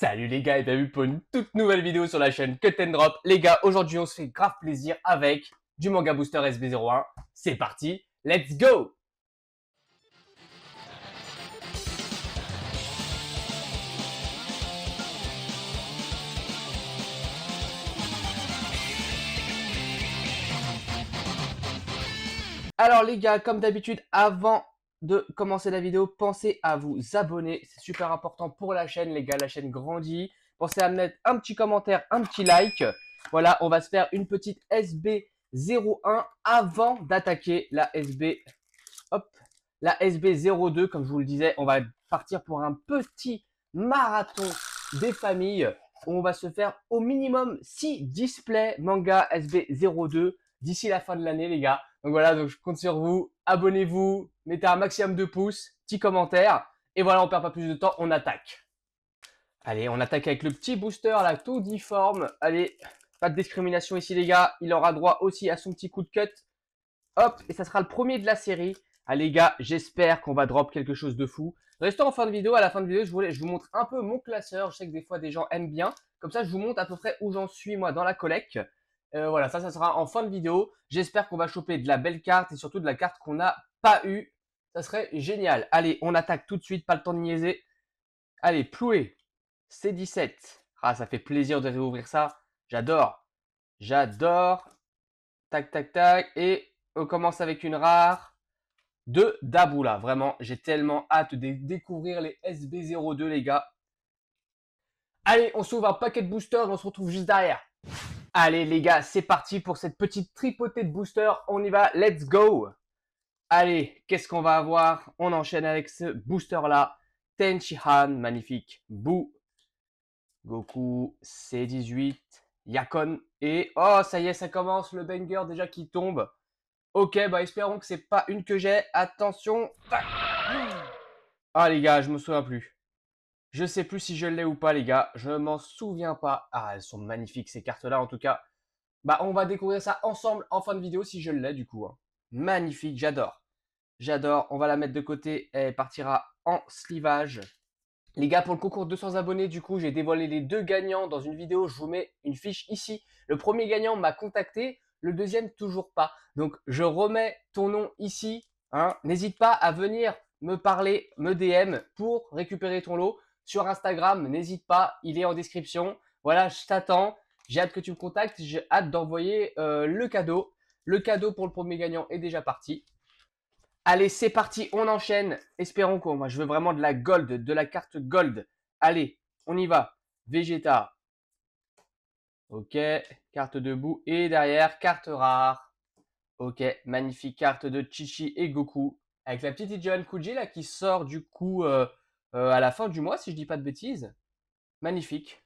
Salut les gars et bienvenue pour une toute nouvelle vidéo sur la chaîne Cut and Drop. Les gars, aujourd'hui on se fait grave plaisir avec du Manga Booster SB01. C'est parti, let's go! Alors les gars, comme d'habitude, avant de commencer la vidéo, pensez à vous abonner. C'est super important pour la chaîne, les gars. La chaîne grandit. Pensez à me mettre un petit commentaire, un petit like. Voilà, on va se faire une petite SB01 avant d'attaquer la SB. Hop, la SB02. Comme je vous le disais, on va partir pour un petit marathon des familles où on va se faire au minimum 6 displays manga SB02 d'ici la fin de l'année, les gars. Donc voilà, donc je compte sur vous. Abonnez-vous, mettez un maximum de pouces, petit commentaire. Et voilà, on perd pas plus de temps, on attaque. Allez, on attaque avec le petit booster là, tout difforme. Allez, pas de discrimination ici, les gars. Il aura droit aussi à son petit coup de cut. Hop, et ça sera le premier de la série. Allez, les gars, j'espère qu'on va drop quelque chose de fou. Restons en fin de vidéo. À la fin de vidéo, je vous montre un peu mon classeur. Je sais que des fois, des gens aiment bien. Comme ça, je vous montre à peu près où j'en suis, moi, dans la collecte. Voilà, ça sera en fin de vidéo. J'espère qu'on va choper de la belle carte et surtout de la carte qu'on n'a pas eue. Ça serait génial. Allez, on attaque tout de suite, pas le temps de niaiser. Allez, Ploué, C17. Ah, ça fait plaisir de réouvrir ça. J'adore. J'adore. Tac, tac, tac. Et on commence avec une rare de Daboula. Vraiment, j'ai tellement hâte de découvrir les SB02, les gars. Allez, on s'ouvre un paquet de boosters et on se retrouve juste derrière. Allez les gars, c'est parti pour cette petite tripotée de boosters. On y va, let's go. Allez, qu'est-ce qu'on va avoir? On enchaîne avec ce booster-là. Tenshinhan, magnifique. Boo. Goku, C18. Yakon. Et oh, ça y est, ça commence. Le banger déjà qui tombe. Ok, bah espérons que c'est pas une que j'ai. Attention. Ah les gars, je me souviens plus. Je sais plus si je l'ai ou pas les gars. Je m'en souviens pas. Ah, elles sont magnifiques ces cartes-là en tout cas. Bah, on va découvrir ça ensemble en fin de vidéo si je l'ai du coup, hein. Magnifique, j'adore. J'adore. On va la mettre de côté. Elle partira en slivage. Les gars, pour le concours de 200 abonnés, du coup, j'ai dévoilé les deux gagnants dans une vidéo. Je vous mets une fiche ici. Le premier gagnant m'a contacté. Le deuxième, toujours pas. Donc, je remets ton nom ici, hein. N'hésite pas à venir me parler, me DM pour récupérer ton lot. Sur Instagram, n'hésite pas. Il est en description. Voilà, je t'attends. J'ai hâte que tu me contactes. J'ai hâte d'envoyer le cadeau. Le cadeau pour le premier gagnant est déjà parti. Allez, c'est parti, on enchaîne. Espérons qu'on. Moi, je veux vraiment de la gold, de la carte gold. Allez, on y va. Vegeta. Ok, carte debout. Et derrière, carte rare. Ok, magnifique carte de Chichi et Goku. Avec la petite Ichiban Kuji là qui sort du coup à la fin du mois, si je dis pas de bêtises. Magnifique.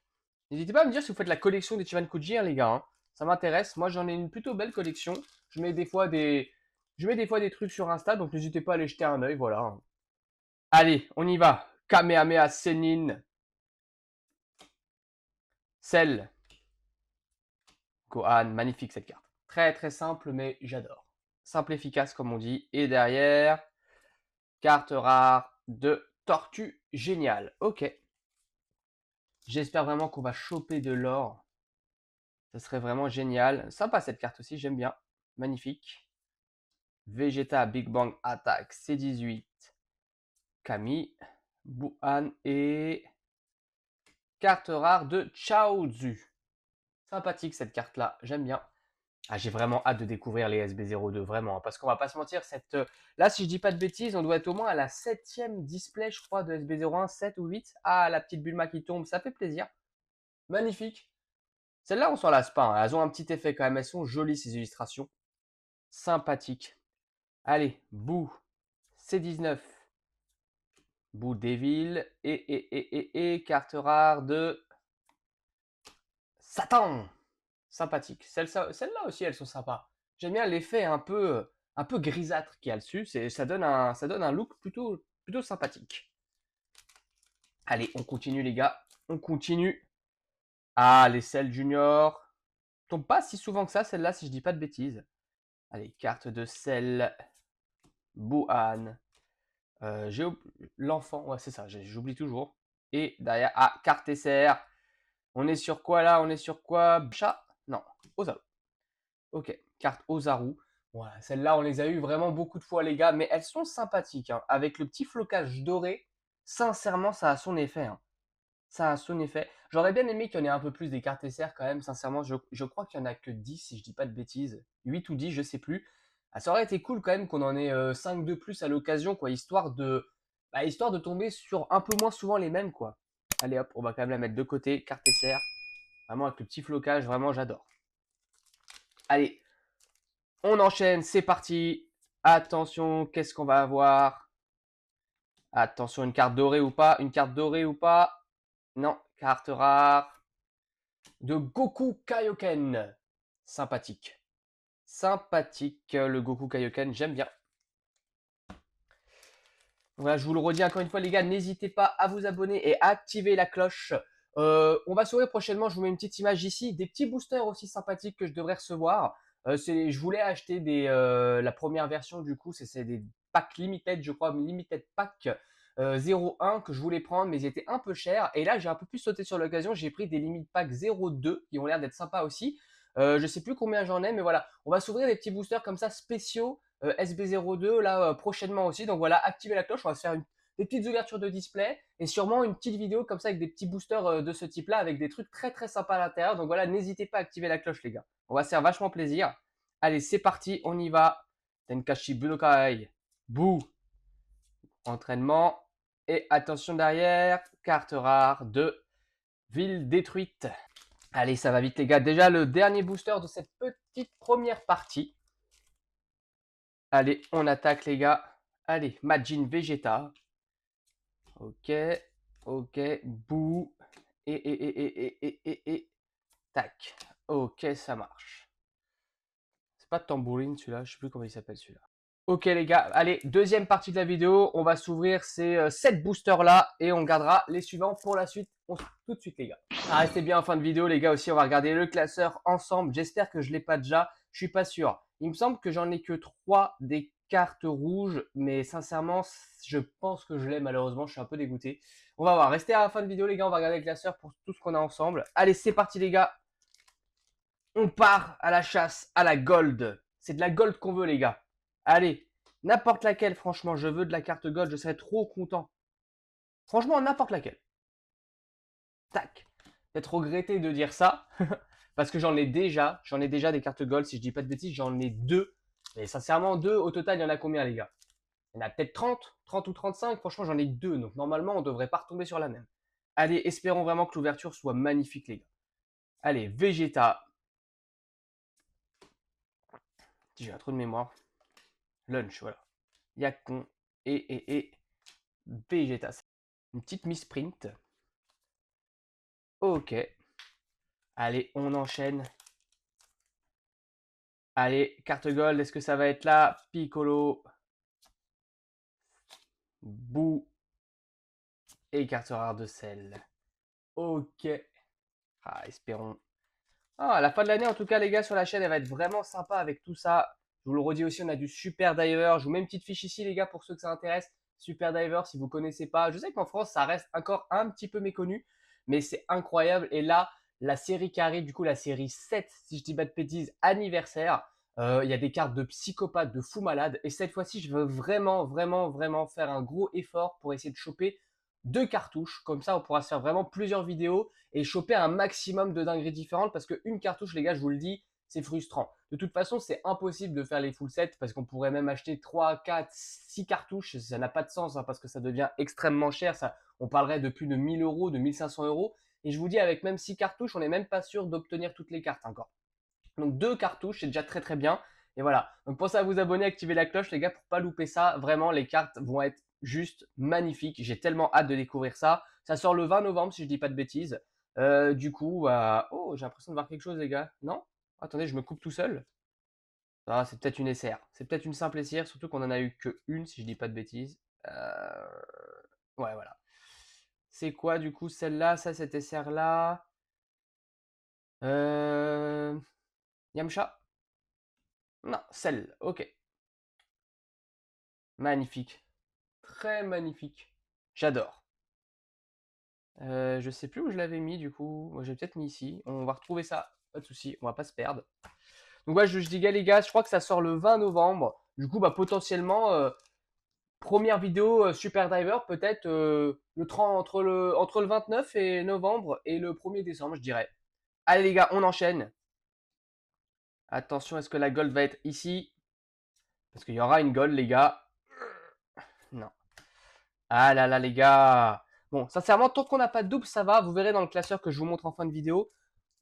N'hésitez pas à me dire si vous faites la collection des Chiban Kuji, hein, les gars, hein. Ça m'intéresse. Moi, j'en ai une plutôt belle collection. Je mets des fois des trucs sur Insta, donc n'hésitez pas à aller jeter un œil, voilà. Allez, on y va. Kamehameha Senin. Cell. Gohan, magnifique cette carte. Très très simple, mais j'adore. Simple, efficace comme on dit. Et derrière, carte rare de Tortue. Génial. Ok. J'espère vraiment qu'on va choper de l'or. Ça serait vraiment génial. Sympa cette carte aussi, j'aime bien. Magnifique. Vegeta Big Bang Attack C18. Kami. Buhan et carte rare de Chaozu. Sympathique cette carte-là, j'aime bien. Ah, j'ai vraiment hâte de découvrir les SB02, vraiment, hein, parce qu'on va pas se mentir, là, si je dis pas de bêtises, on doit être au moins à la 7e display, je crois, de SB01, 7 ou 8. Ah, la petite Bulma qui tombe, ça fait plaisir. Magnifique. Celles-là, on s'en lasse pas, hein. Elles ont un petit effet quand même, elles sont jolies ces illustrations. Sympathiques. Allez, Boo, C19. Boo Devil, et carte rare de Satan. Sympathique. Celles-là aussi, elles sont sympas. J'aime bien l'effet un peu grisâtre qu'il y a dessus. Ça donne un look plutôt sympathique. Allez, on continue les gars. On continue. Ah, les Cell Junior. Tombent pas si souvent que ça, celle-là, si je dis pas de bêtises. Allez, carte de Cell. Buhan. L'enfant, ouais, c'est ça, j'oublie toujours. Et derrière, ah, carte SR. On est sur quoi là? On est sur quoi? Chat? Non, Ozaru. Ok, carte Ozaru. Ouais, celles-là, on les a eu vraiment beaucoup de fois, les gars, mais elles sont sympathiques, hein. Avec le petit flocage doré, sincèrement, ça a son effet, hein. Ça a son effet. J'aurais bien aimé qu'il y en ait un peu plus des cartes SR quand même, sincèrement. Je crois qu'il n'y en a que 10, si je dis pas de bêtises. 8 ou 10, je sais plus. Ah, ça aurait été cool quand même qu'on en ait 5 de plus à l'occasion, quoi, histoire de tomber sur un peu moins souvent les mêmes, quoi. Allez hop, on va quand même la mettre de côté, carte SR. Vraiment avec le petit flocage, vraiment j'adore. Allez, on enchaîne, c'est parti. Attention, qu'est-ce qu'on va avoir? Attention, une carte dorée ou pas? Une carte dorée ou pas? Non, carte rare. De Goku Kaioken. Sympathique. Sympathique, le Goku Kaioken, j'aime bien. Voilà, je vous le redis encore une fois, les gars, n'hésitez pas à vous abonner et à activer la cloche. On va s'ouvrir prochainement, je vous mets une petite image ici, des petits boosters aussi sympathiques que je devrais recevoir. Je voulais acheter la première version du coup, c'est des packs limited, je crois, limited pack 0,1 que je voulais prendre, mais ils étaient un peu chers. Et là, j'ai un peu plus sauté sur l'occasion, j'ai pris des limit pack 0,2 qui ont l'air d'être sympas aussi. Je sais plus combien j'en ai, mais voilà, on va s'ouvrir des petits boosters comme ça spéciaux SB02 là prochainement aussi. Donc voilà, activez la cloche, on va se faire des petites ouvertures de display et sûrement une petite vidéo comme ça avec des petits boosters de ce type là avec des trucs très très sympas à l'intérieur. Donc voilà, n'hésitez pas à activer la cloche les gars. On va se faire vachement plaisir. Allez, c'est parti, on y va. Tenkashi Budokai. Bouh. Entraînement. Et attention derrière, carte rare de ville détruite. Allez, ça va vite les gars. Déjà le dernier booster de cette petite première partie. Allez, on attaque les gars. Allez, Majin Vegeta. Ok, ok, bouh. Et. Tac. Ok, ça marche. C'est pas de tambourine celui-là, je sais plus comment il s'appelle celui-là. Ok les gars, allez, deuxième partie de la vidéo. On va s'ouvrir ces 7 boosters là et on gardera les suivants pour la suite. On se tout de suite les gars. Ah, restez bien en fin de vidéo les gars aussi, on va regarder le classeur ensemble. J'espère que je ne l'ai pas déjà, je suis pas sûr. Il me semble que j'en ai que 3 des cartes rouges, mais sincèrement, je pense que je l'ai malheureusement, je suis un peu dégoûté. On va voir, restez à la fin de vidéo les gars, on va regarder le classeur pour tout ce qu'on a ensemble. Allez, c'est parti les gars. On part à la chasse à la gold. C'est de la gold qu'on veut les gars. Allez, n'importe laquelle franchement, je veux de la carte gold, je serais trop content. Franchement, n'importe laquelle. Tac. Peut-être regretter de dire ça, parce que j'en ai déjà des cartes gold, si je dis pas de bêtises, j'en ai 2. Mais sincèrement, 2, au total, il y en a combien les gars? Il y en a peut-être 30 ou 35, franchement j'en ai 2, donc normalement on devrait pas retomber sur la même. Allez, espérons vraiment que l'ouverture soit magnifique les gars. Allez, Vegeta. J'ai un trou de mémoire. Lunch, voilà. Yakon et Vegeta. Une petite misprint. Ok. Allez, on enchaîne. Allez, carte gold, est-ce que ça va être là? Piccolo. Bou. Et carte rare de sel. Ok. Ah, espérons. Ah, à la fin de l'année, en tout cas, les gars, sur la chaîne, elle va être vraiment sympa avec tout ça. Je vous le redis aussi, on a du Super Diver. Je vous mets une petite fiche ici, les gars, pour ceux que ça intéresse. Super Diver, si vous ne connaissez pas. Je sais qu'en France, ça reste encore un petit peu méconnu, mais c'est incroyable. Et là, la série qui arrive, du coup, la série 7, si je dis pas de bêtises, anniversaire. Il y a des cartes de psychopathes, de fous malades. Et cette fois-ci, je veux vraiment, vraiment, vraiment faire un gros effort pour essayer de choper 2 cartouches. Comme ça, on pourra se faire vraiment plusieurs vidéos et choper un maximum de dingueries différentes parce qu'une cartouche, les gars, je vous le dis, c'est frustrant. De toute façon, c'est impossible de faire les full sets parce qu'on pourrait même acheter 3, 4, 6 cartouches. Ça n'a pas de sens hein, parce que ça devient extrêmement cher. Ça, on parlerait de plus de 1000 euros, de 1500 euros. Et je vous dis, avec même 6 cartouches, on n'est même pas sûr d'obtenir toutes les cartes encore. Donc 2 cartouches, c'est déjà très très bien. Et voilà. Donc pensez à vous abonner, activer la cloche, les gars, pour pas louper ça. Vraiment, les cartes vont être juste magnifiques. J'ai tellement hâte de découvrir ça. Ça sort le 20 novembre, si je dis pas de bêtises. Du coup, oh, j'ai l'impression de voir quelque chose, les gars. Non? Attendez, je me coupe tout seul. Ah, c'est peut-être une SR. C'est peut-être une simple SR, surtout qu'on en a eu que une, si je dis pas de bêtises. Ouais, voilà. C'est quoi, du coup, celle-là? Ça, cette SR-là? Yamcha? Non, celle. Ok. Magnifique. Très magnifique. J'adore. Je sais plus où je l'avais mis du coup. Moi, j'ai peut-être mis ici. On va retrouver ça. Pas de souci. On va pas se perdre. Donc ouais, je dis les gars, je crois que ça sort le 20 novembre. Du coup, bah potentiellement, première vidéo Super Diver peut-être le 30, entre le 29 et novembre et le 1er décembre, je dirais. Allez les gars, on enchaîne. Attention, est-ce que la gold va être ici? Parce qu'il y aura une gold, les gars. Non. Ah là là, les gars. Bon, sincèrement, tant qu'on n'a pas de double, ça va. Vous verrez dans le classeur que je vous montre en fin de vidéo.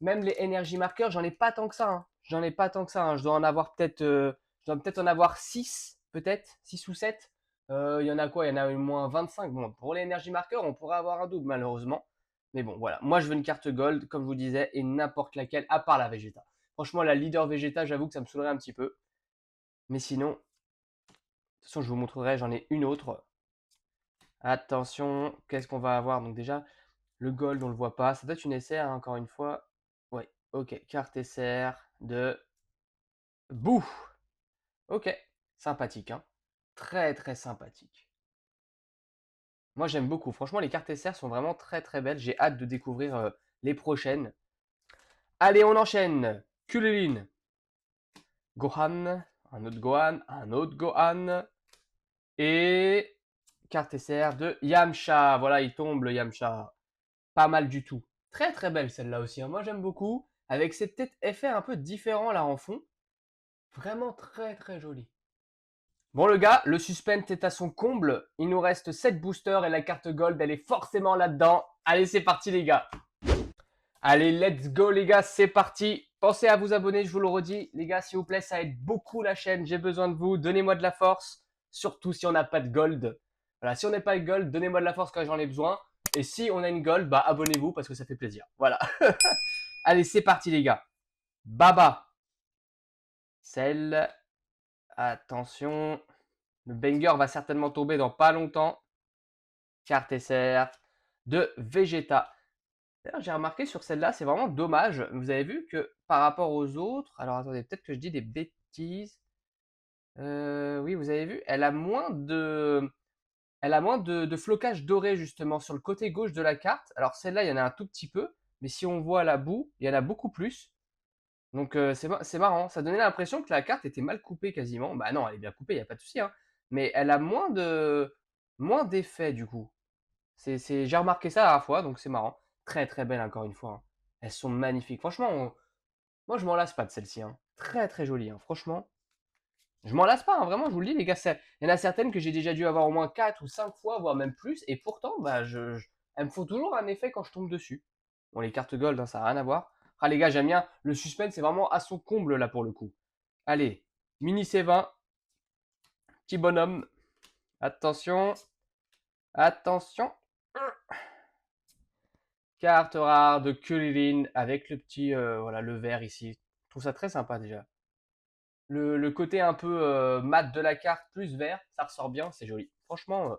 Même les energy markers, j'en ai pas tant que ça. Hein. J'en ai pas tant que ça. Hein. Je dois en avoir peut-être en avoir 6, peut-être, 6 ou 7. Il y en a quoi? Il y en a au moins 25. Bon, pour les energy markers, on pourrait avoir un double, malheureusement. Mais bon, voilà. Moi, je veux une carte gold, comme je vous disais, et n'importe laquelle, à part la Vegeta. Franchement, la leader Vegeta, j'avoue que ça me saoulerait un petit peu. Mais sinon, de toute façon, je vous montrerai, j'en ai une autre. Attention, qu'est-ce qu'on va avoir? Donc déjà, le gold, on le voit pas. Ça doit être une SR, hein, encore une fois. Ouais, ok. Carte SR de Bouh. Ok, sympathique, hein. Très très sympathique. Moi j'aime beaucoup. Franchement, les cartes SR sont vraiment très très belles. J'ai hâte de découvrir les prochaines. Allez, on enchaîne. Kulilin, Gohan, un autre Gohan, un autre Gohan. Et carte SR de Yamcha. Voilà, il tombe le Yamcha. Pas mal du tout. Très très belle celle-là aussi, hein. Moi j'aime beaucoup. Avec ces peut-être effets un peu différents là en fond. Vraiment très très joli. Bon le gars, le suspense est à son comble. Il nous reste 7 boosters et la carte gold, elle est forcément là-dedans. Allez, c'est parti les gars. Allez, let's go les gars, c'est parti. Pensez à vous abonner, je vous le redis. Les gars, s'il vous plaît, ça aide beaucoup la chaîne. J'ai besoin de vous. Donnez-moi de la force. Surtout si on n'a pas de gold. Voilà, si on n'a pas de gold, donnez-moi de la force quand j'en ai besoin. Et si on a une gold, bah abonnez-vous parce que ça fait plaisir. Voilà. Allez, c'est parti les gars. Baba. Celle. Attention. Le banger va certainement tomber dans pas longtemps. Carte SR de Vegeta. D'ailleurs, j'ai remarqué sur celle-là, c'est vraiment dommage. Vous avez vu que par rapport aux autres, alors attendez, peut-être que je dis des bêtises. Oui, vous avez vu, elle a moins de flocage doré justement sur le côté gauche de la carte. Alors celle-là, il y en a un tout petit peu, mais si on voit la boue, il y en a beaucoup plus. Donc c'est marrant, ça donnait l'impression que la carte était mal coupée quasiment. Bah non, elle est bien coupée, il n'y a pas de souci, hein. Mais elle a moins d'effet du coup. J'ai remarqué ça à la fois, donc c'est marrant. Très très belle encore une fois, hein. Elles sont magnifiques. Franchement, moi je m'en lasse pas de celle-ci, hein. Très très jolie, hein. Franchement. Je m'en lasse pas, hein. Vraiment, je vous le dis, les gars. Il y en a certaines que j'ai déjà dû avoir au moins 4 ou 5 fois, voire même plus. Et pourtant, bah, elles me font toujours un effet quand je tombe dessus. Bon, les cartes gold, hein, ça n'a rien à voir. Ah les gars, j'aime bien. Le suspense, c'est vraiment à son comble là pour le coup. Allez, mini C20. Petit bonhomme. Attention. Attention. Carte rare de Kulilin avec le petit voilà, le vert ici. Je trouve ça très sympa déjà. Le côté un peu mat de la carte plus vert, ça ressort bien, c'est joli. Franchement,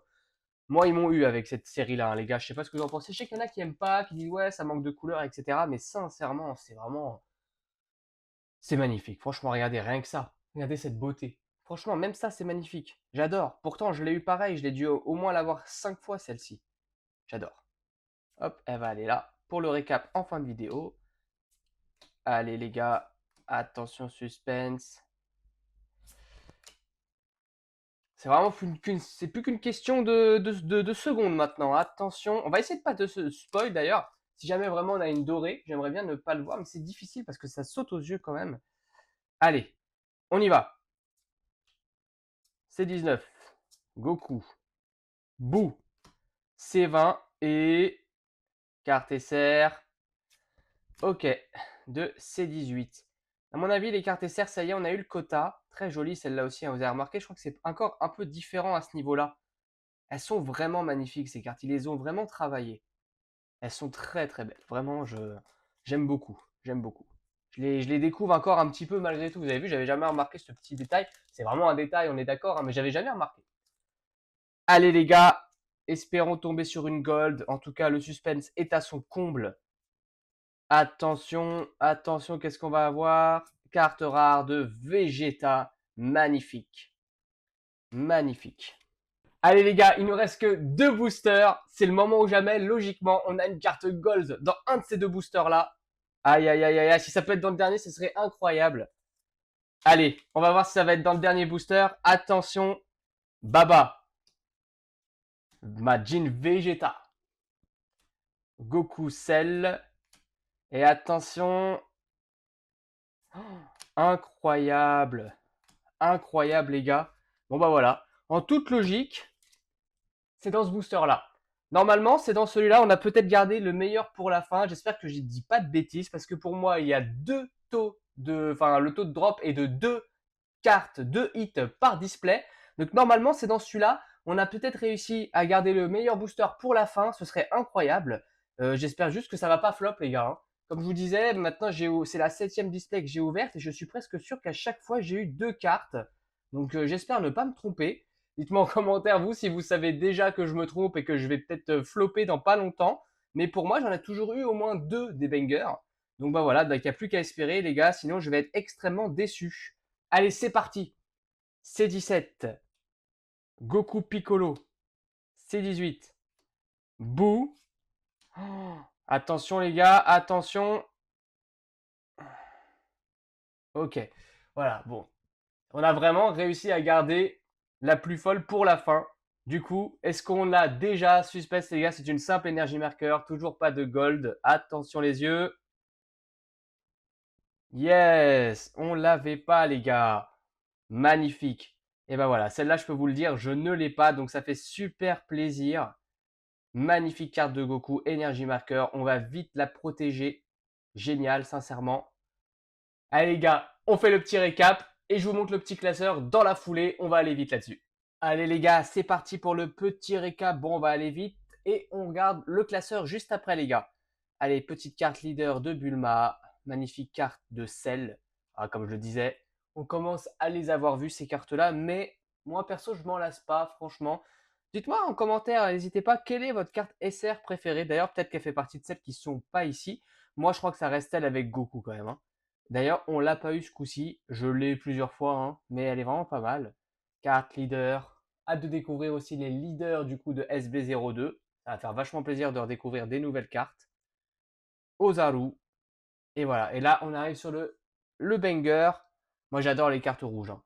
moi ils m'ont eu avec cette série-là, hein, les gars. Je sais pas ce que vous en pensez. Je sais qu'il y en a qui aiment pas, qui disent ouais, ça manque de couleurs, etc. Mais sincèrement, c'est magnifique. Franchement, regardez, rien que ça. Regardez cette beauté. Franchement, même ça, c'est magnifique. J'adore. Pourtant, je l'ai eu pareil. Je l'ai dû au moins l'avoir 5 fois celle-ci. J'adore. Hop, elle va aller là pour le récap en fin de vidéo. Allez les gars, attention suspense. C'est vraiment c'est plus qu'une question de secondes maintenant. Attention, on va essayer de pas de se spoil d'ailleurs. Si jamais vraiment on a une dorée, j'aimerais bien ne pas le voir, mais c'est difficile parce que ça saute aux yeux quand même. Allez, on y va. C19, Goku, Boo, C20 et carte SR. Ok, de C18. À mon avis, les cartes SR, ça y est, on a eu le quota. Très jolie celle-là aussi, hein, vous avez remarqué, je crois que c'est encore un peu différent à ce niveau-là. Elles sont vraiment magnifiques ces cartes, ils les ont vraiment travaillées. Elles sont très très belles, vraiment, j'aime beaucoup, j'aime beaucoup. Je les découvre encore un petit peu malgré tout, vous avez vu, j'avais jamais remarqué ce petit détail. C'est vraiment un détail, on est d'accord, hein, mais j'avais jamais remarqué. Allez les gars, espérons tomber sur une gold. En tout cas, le suspense est à son comble. Attention, attention, qu'est-ce qu'on va avoir? Carte rare de Vegeta. Magnifique. Magnifique. Allez les gars, il nous reste que 2 boosters. C'est le moment ou jamais. Logiquement, on a une carte gold dans un de ces 2 boosters là. Aïe aïe aïe aïe, si ça peut être dans le dernier, ce serait incroyable. Allez, on va voir si ça va être dans le dernier booster. Attention, Baba, Majin Vegeta, Goku Cell. Et attention, oh, incroyable. Incroyable les gars. Bon bah voilà, en toute logique, c'est dans ce booster-là. Normalement, c'est dans celui-là. On a peut-être gardé le meilleur pour la fin. J'espère que je dis pas de bêtises parce que pour moi, il y a deux taux de, enfin, le taux de drop est de 2 cartes, 2 hits par display. Donc normalement, c'est dans celui-là. On a peut-être réussi à garder le meilleur booster pour la fin. Ce serait incroyable. J'espère juste que ça va pas flop, les gars, hein. Comme je vous disais, maintenant c'est la 7e display que j'ai ouverte et je suis presque sûr qu'à chaque fois j'ai eu 2 cartes. Donc j'espère ne pas me tromper. Dites-moi en commentaire, vous, si vous savez déjà que je me trompe et que je vais peut-être flopper dans pas longtemps. Mais pour moi, j'en ai toujours eu au moins 2 des bangers. Donc bah voilà, il n'y a plus qu'à espérer, les gars, sinon je vais être extrêmement déçu. Allez, c'est parti. C17, Goku Piccolo, C18, Boo. Oh, attention les gars, attention. Ok, voilà, bon. On a vraiment réussi à garder la plus folle pour la fin. Du coup, est-ce qu'on a déjà suspense les gars? C'est une simple énergie marqueur, toujours pas de gold. Attention les yeux. Yes, on l'avait pas les gars. Magnifique. Et ben voilà, celle-là je peux vous le dire, je ne l'ai pas, donc ça fait super plaisir. Magnifique carte de Goku, énergie marqueur. On va vite la protéger. Génial, sincèrement. Allez les gars, on fait le petit récap et je vous montre le petit classeur dans la foulée. On va aller vite là-dessus. Allez les gars, c'est parti pour le petit récap. Bon, on va aller vite et on regarde le classeur juste après les gars. Allez, petite carte leader de Bulma. Magnifique carte de Cell. Ah, comme je le disais, on commence à les avoir vues ces cartes-là, mais moi perso, je m'en lasse pas, franchement. Dites-moi en commentaire, n'hésitez pas, quelle est votre carte SR préférée. D'ailleurs, peut-être qu'elle fait partie de celles qui ne sont pas ici. Moi, je crois que ça reste celle avec Goku quand même, hein. D'ailleurs, on l'a pas eu ce coup-ci. Je l'ai plusieurs fois, hein, mais elle est vraiment pas mal. Carte leader. Hâte de découvrir aussi les leaders du coup de SB02. Ça va faire vachement plaisir de redécouvrir des nouvelles cartes. Ozaru. Et voilà. Et là, on arrive sur le banger. Moi, j'adore les cartes rouges, hein.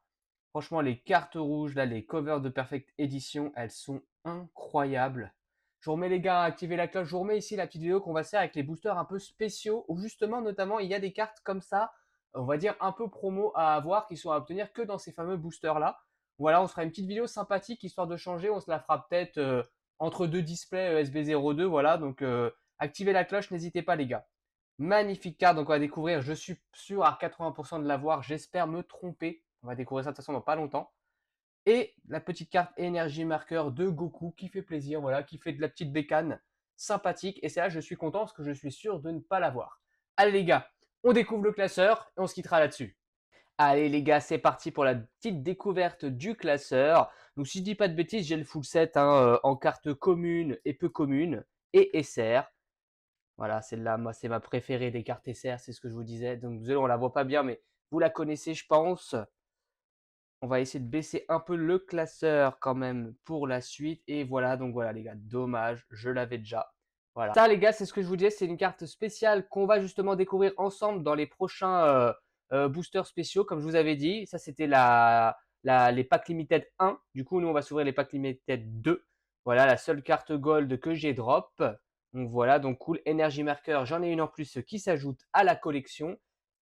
Franchement, les cartes rouges, là, les covers de Perfect Edition, elles sont incroyables. Je vous remets les gars à activer la cloche. Je vous remets ici la petite vidéo qu'on va faire avec les boosters un peu spéciaux où justement, notamment, il y a des cartes comme ça, on va dire un peu promo à avoir qui sont à obtenir que dans ces fameux boosters là. Voilà, on se fera une petite vidéo sympathique histoire de changer. On se la fera peut-être entre 2 displays SB02. Voilà, donc activez la cloche, n'hésitez pas les gars. Magnifique carte, donc on va découvrir, je suis sûr à 80% de l'avoir, j'espère me tromper. On va découvrir ça de toute façon dans pas longtemps. Et la petite carte énergie marqueur de Goku qui fait plaisir, voilà, qui fait de la petite bécane sympathique. Et c'est là je suis content parce que je suis sûr de ne pas l'avoir. Allez les gars, on découvre le classeur et on se quittera là-dessus. Allez les gars, c'est parti pour la petite découverte du classeur. Donc si je dis pas de bêtises, j'ai le full set hein, en cartes communes et peu communes et SR. Voilà, celle-là, moi, c'est ma préférée des cartes SR, c'est ce que je vous disais. Donc, désolé, on la voit pas bien, mais vous la connaissez, je pense. On va essayer de baisser un peu le classeur quand même pour la suite. Et voilà, donc voilà, les gars, dommage, je l'avais déjà. Voilà. Ça, les gars, c'est ce que je vous disais, c'est une carte spéciale qu'on va justement découvrir ensemble dans les prochains boosters spéciaux, comme je vous avais dit. Ça, c'était les packs limited 1. Du coup, nous, on va s'ouvrir les packs limited 2. Voilà, la seule carte gold que j'ai drop. Donc voilà, donc cool. Énergie marqueur, j'en ai une en plus qui s'ajoute à la collection.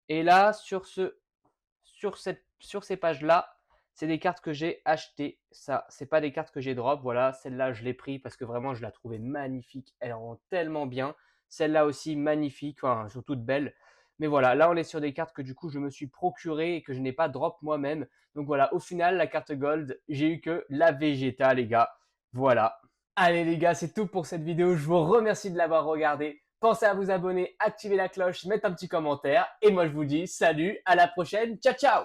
Et là, sur ces pages-là, c'est des cartes que j'ai achetées. Ça, c'est pas des cartes que j'ai drop. Voilà, celle-là, je l'ai pris parce que vraiment, je la trouvais magnifique. Elle rend tellement bien. Celle-là aussi, magnifique, enfin, surtout de belle. Mais voilà, là, on est sur des cartes que du coup, je me suis procuré et que je n'ai pas drop moi-même. Donc voilà, au final, la carte gold, j'ai eu que la Vegeta, les gars. Voilà. Allez les gars, c'est tout pour cette vidéo. Je vous remercie de l'avoir regardée. Pensez à vous abonner, activer la cloche, mettre un petit commentaire. Et moi, je vous dis salut, à la prochaine. Ciao, ciao!